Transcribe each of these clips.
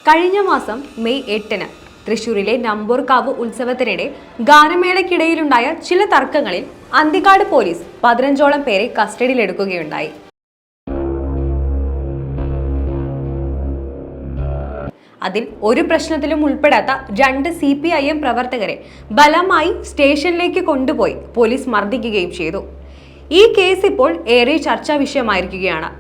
കഴിഞ്ഞ മാസം മെയ് 8-ന് തൃശൂരിലെ നമ്പൂർക്കാവ് ഉത്സവത്തിനിടെ ഗാനമേളയ്ക്കിടയിലുണ്ടായ ചില തർക്കങ്ങളിൽ അന്തിക്കാട് പോലീസ് 15ഓളം പേരെ കസ്റ്റഡിയിലെടുക്കുകയുണ്ടായി. അതിൽ ഒരു പ്രശ്നത്തിലും ഉൾപ്പെടാത്ത 2 CPIM പ്രവർത്തകരെ ബലമായി സ്റ്റേഷനിലേക്ക് കൊണ്ടുപോയി പോലീസ് മർദ്ദിക്കുകയും ചെയ്തു. ഈ കേസ് ഇപ്പോൾ ഏറെ ചർച്ചാ വിഷയമായിരിക്കുകയാണ്.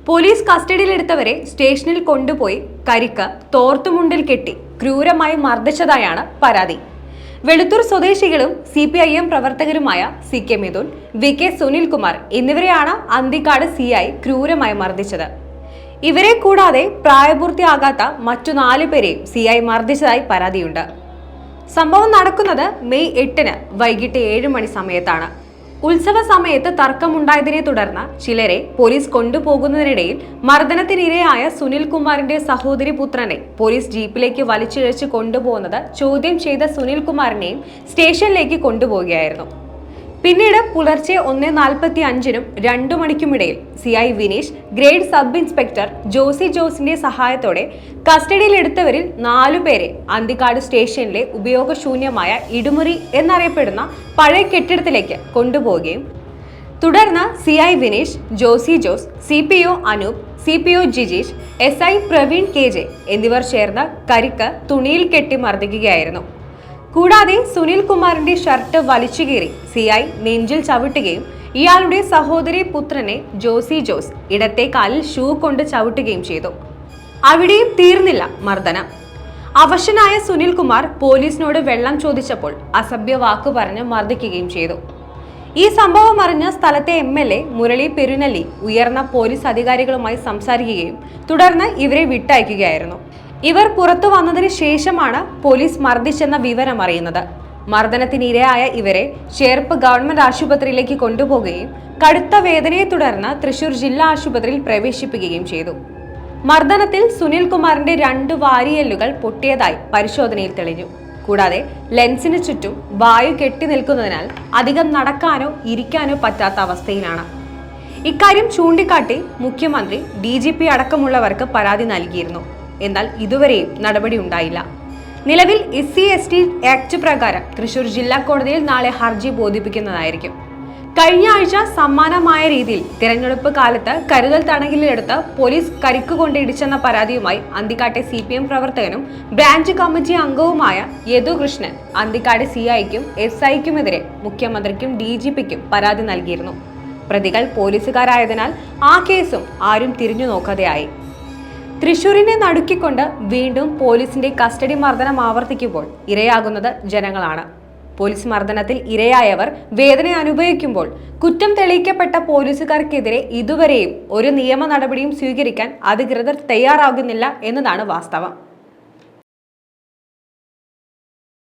പോലീസ് കസ്റ്റഡിയിലെടുത്തവരെ സ്റ്റേഷനിൽ കൊണ്ടുപോയി കരിക്ക് തോർത്തുമുണ്ടിൽ കെട്ടി ക്രൂരമായി മർദ്ദിച്ചതായാണ് പരാതി. വെളുത്തൂർ സ്വദേശികളും CPIM പ്രവർത്തകരുമായ CK Mithun, VK Sunilkumar എന്നിവരെയാണ് അന്തിക്കാട് CI ക്രൂരമായി മർദ്ദിച്ചത്. ഇവരെ കൂടാതെ പ്രായപൂർത്തിയാകാത്ത മറ്റു 4 പേരെയും CI മർദ്ദിച്ചതായി പരാതിയുണ്ട്. സംഭവം നടക്കുന്നത് മെയ് 8-ന് വൈകിട്ട് 7 മണി സമയത്താണ്. ഉത്സവ സമയത്ത് തർക്കമുണ്ടായതിനെ തുടർന്ന് ചിലരെ പോലീസ് കൊണ്ടുപോകുന്നതിനിടയിൽ മർദ്ദനത്തിനിരയായ സുനിൽകുമാറിന്റെ സഹോദരി പുത്രനെ പോലീസ് ജീപ്പിലേക്ക് വലിച്ചിഴച്ച് കൊണ്ടുപോകുന്നത് ചോദ്യം ചെയ്ത സുനിൽകുമാറിനെയും സ്റ്റേഷനിലേക്ക് കൊണ്ടുപോവുകയായിരുന്നു. പിന്നീട് പുലർച്ചെ 1:45-നും 2 മണിക്കുമിടയിൽ CI Vineesh, grade sub inspector Josy ജോസിന്റെ സഹായത്തോടെ കസ്റ്റഡിയിലെടുത്തവരിൽ 4 പേരെ അന്തിക്കാട് സ്റ്റേഷനിലെ ഉപയോഗശൂന്യമായ ഇടുമുറി എന്നറിയപ്പെടുന്ന പഴയ കെട്ടിടത്തിലേക്ക് കൊണ്ടുപോവുകയും തുടർന്ന് CI Vineesh, Josy Jose, CPO Anoop, CPO Jijeesh, SI Praveen KJ എന്നിവർ ചേർന്ന് കരിക്ക് തുണിയിൽ കെട്ടി മർദ്ദിക്കുകയായിരുന്നു. കൂടാതെ സുനിൽകുമാറിന്റെ ഷർട്ട് വലിച്ചുകീറി CI നെഞ്ചിൽ ചവിട്ടുകയും ഇയാളുടെ സഹോദരി പുത്രനെ ജോസി ജോസ് ഇടത്തെ കാലിൽ ഷൂ കൊണ്ട് ചവിട്ടുകയും ചെയ്തു. അവിടെയും തീർന്നില്ല മർദ്ദനം. അവശനായ സുനിൽകുമാർ പോലീസിനോട് വെള്ളം ചോദിച്ചപ്പോൾ അസഭ്യ വാക്കു പറഞ്ഞ് മർദ്ദിക്കുകയും ചെയ്തു. ഈ സംഭവം അറിഞ്ഞ സ്ഥലത്തെ MLA മുരളി പെരുന്നല്ലി ഉയർന്ന പോലീസ് അധികാരികളുമായി സംസാരിക്കുകയും തുടർന്ന് ഇവരെ വിട്ടയക്കുകയായിരുന്നു. ഇവർ പുറത്തു വന്നതിന് ശേഷമാണ് പോലീസ് മർദ്ദിച്ചെന്ന വിവരം അറിയുന്നത്. മർദ്ദനത്തിനിരയായ ഇവരെ ചേർപ്പ് ഗവൺമെന്റ് ആശുപത്രിയിലേക്ക് കൊണ്ടുപോകുകയും കടുത്ത വേദനയെ തുടർന്ന് തൃശൂർ ജില്ലാ ആശുപത്രിയിൽ പ്രവേശിപ്പിക്കുകയും ചെയ്തു. മർദ്ദനത്തിൽ സുനിൽകുമാറിന്റെ 2 വാരിയെല്ലുകൾ പൊട്ടിയതായി പരിശോധനയിൽ തെളിഞ്ഞു. കൂടാതെ ലെൻസിന് ചുറ്റും വായു കെട്ടി നിൽക്കുന്നതിനാൽ അധികം നടക്കാനോ ഇരിക്കാനോ പറ്റാത്ത അവസ്ഥയിലാണ്. ഇക്കാര്യം ചൂണ്ടിക്കാട്ടി മുഖ്യമന്ത്രി, DGP അടക്കമുള്ളവർക്ക് പരാതി നൽകിയിരുന്നു. എന്നാൽ ഇതുവരെയും നടപടി ഉണ്ടായില്ല. നിലവിൽ SC/ST ആക്ട് പ്രകാരം തൃശൂർ ജില്ലാ കോടതിയിൽ നാളെ ഹർജി ബോധിപ്പിക്കുന്നതായിരിക്കും. കഴിഞ്ഞ ആഴ്ച സമാനമായ രീതിയിൽ തിരഞ്ഞെടുപ്പ് കാലത്ത് കരുതൽ തടങ്കലിലെടുത്ത് പോലീസ് കരിക്ക് കൊണ്ട് ഇടിച്ചെന്ന പരാതിയുമായി അന്തിക്കാട്ടെ CPM പ്രവർത്തകനും ബ്രാഞ്ച് കമ്മിറ്റി അംഗവുമായ യദുകൃഷ്ണൻ അന്തിക്കാട് CIക്കും SIക്കുമെതിരെ മുഖ്യമന്ത്രിക്കും DGPക്കും പരാതി നൽകിയിരുന്നു. പ്രതികൾ പോലീസുകാരായതിനാൽ ആ കേസും ആരും തിരിഞ്ഞു നോക്കാതെയായി. തൃശൂരിനെ നടുക്കിക്കൊണ്ട് വീണ്ടും പോലീസിന്റെ കസ്റ്റഡി മർദ്ദനം ആവർത്തിക്കുമ്പോൾ ഇരയാകുന്നത് ജനങ്ങളാണ്. പോലീസ് മർദ്ദനത്തിൽ ഇരയായവർ വേദന അനുഭവിക്കുമ്പോൾ കുറ്റം തെളിയിക്കപ്പെട്ട പോലീസുകാർക്കെതിരെ ഇതുവരെയും ഒരു നിയമ നടപടിയും സ്വീകരിക്കാൻ അധികൃതർ തയ്യാറാകുന്നില്ല എന്നതാണ് വാസ്തവം.